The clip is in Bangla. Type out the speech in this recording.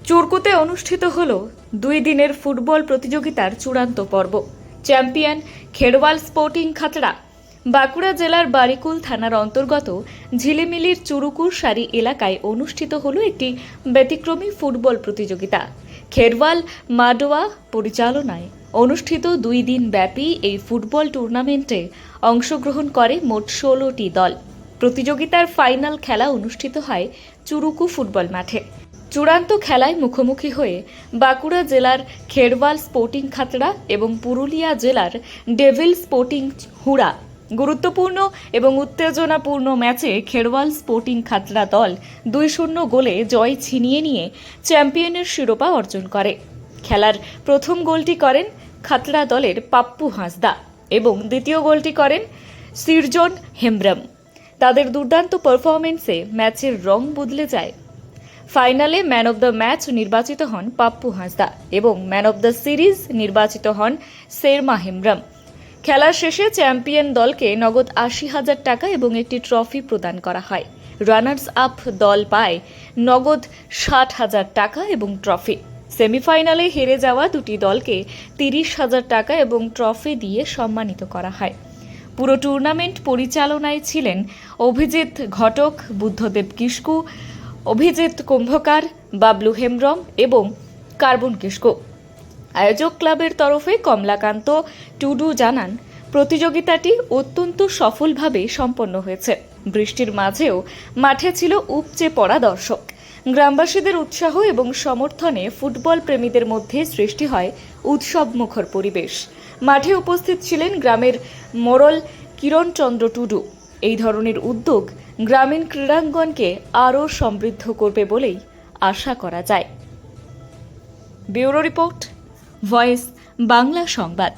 চুরকুতে অনুষ্ঠিত হল 2 দিনের ফুটবল প্রতিযোগিতার চূড়ান্ত পর্ব। Champion Kherwal sporting Khatra. বাঁকুড়া জেলার বারিকুল থানার অন্তর্গত ঝিলিমিলির চুরুকুর সারি এলাকায় অনুষ্ঠিত হলো একটি ব্যতিক্রমী ফুটবল প্রতিযোগিতা। খেরওয়াল মাডোয়া পরিচালনায় অনুষ্ঠিত 2 দিন ব্যাপী এই ফুটবল টুর্নামেন্টে অংশগ্রহণ করে মোট 16টি দল। প্রতিযোগিতার ফাইনাল খেলা অনুষ্ঠিত হয় চুরুকু ফুটবল মাঠে। চূড়ান্ত খেলায় মুখোমুখি হয়ে বাঁকুড়া জেলার খেরওয়াল স্পোর্টিং খাতড়া এবং পুরুলিয়া জেলার ডেভিল স্পোর্টিং হুড়া। গুরুত্বপূর্ণ এবং উত্তেজনাপূর্ণ ম্যাচে খেরওয়াল স্পোর্টিং খাতড়া দল 2-0 গোলে জয় ছিনিয়ে নিয়ে চ্যাম্পিয়নের শিরোপা অর্জন করে। খেলার প্রথম গোলটি করেন খাতড়া দলের পাপ্পু হাঁসদা এবং দ্বিতীয় গোলটি করেন সিরজন হেমব্রম। তাদের দুর্দান্ত পারফরমেন্সে ম্যাচের রং বদলে যায়। ফাইনালে ম্যান অব দ্য ম্যাচ নির্বাচিত হন পাপ্পু হাঁসদা এবং ম্যান অব দ্য সিরিজ নির্বাচিত হন শেরমা হেমব্রম। খেলার শেষে চ্যাম্পিয়ন দলকে নগদ 80,000 টাকা এবং একটি ট্রফি প্রদান করা হয়। রানার্স আপ দল পায় নগদ 60,000 টাকা এবং ট্রফি। সেমিফাইনালে হেরে যাওয়া দুটি দলকে 30,000 টাকা এবং ট্রফি দিয়ে সম্মানিত করা হয়। পুরো টুর্নামেন্ট পরিচালনায় ছিলেন অভিজিৎ ঘটক, বুদ্ধদেব কিস্কু, অভিজিৎ কুম্ভকার, বাবলু হেমব্রম এবং কার্বন কিস্কু। আয়োজক ক্লাবের তরফে কমলাকান্ত টুডু জানান, প্রতিযোগিতাটি অত্যন্ত সফলভাবে সম্পন্ন হয়েছে। বৃষ্টির মাঝেও মাঠে ছিল উপচে পড়া দর্শক। গ্রামবাসীদের উৎসাহ এবং সমর্থনে ফুটবল প্রেমীদের মধ্যে সৃষ্টি হয় উৎসবমুখর পরিবেশ। মাঠে উপস্থিত ছিলেন গ্রামের মোড়ল কিরণচন্দ্র টুডু। এই ধরনের উদ্যোগ গ্রামীণ ক্রীড়াঙ্গনকে আরও সমৃদ্ধ করবে বলেই আশা করা যায়। ব্যুরো রিপোর্ট, ভয়েস বাংলা সংবাদ।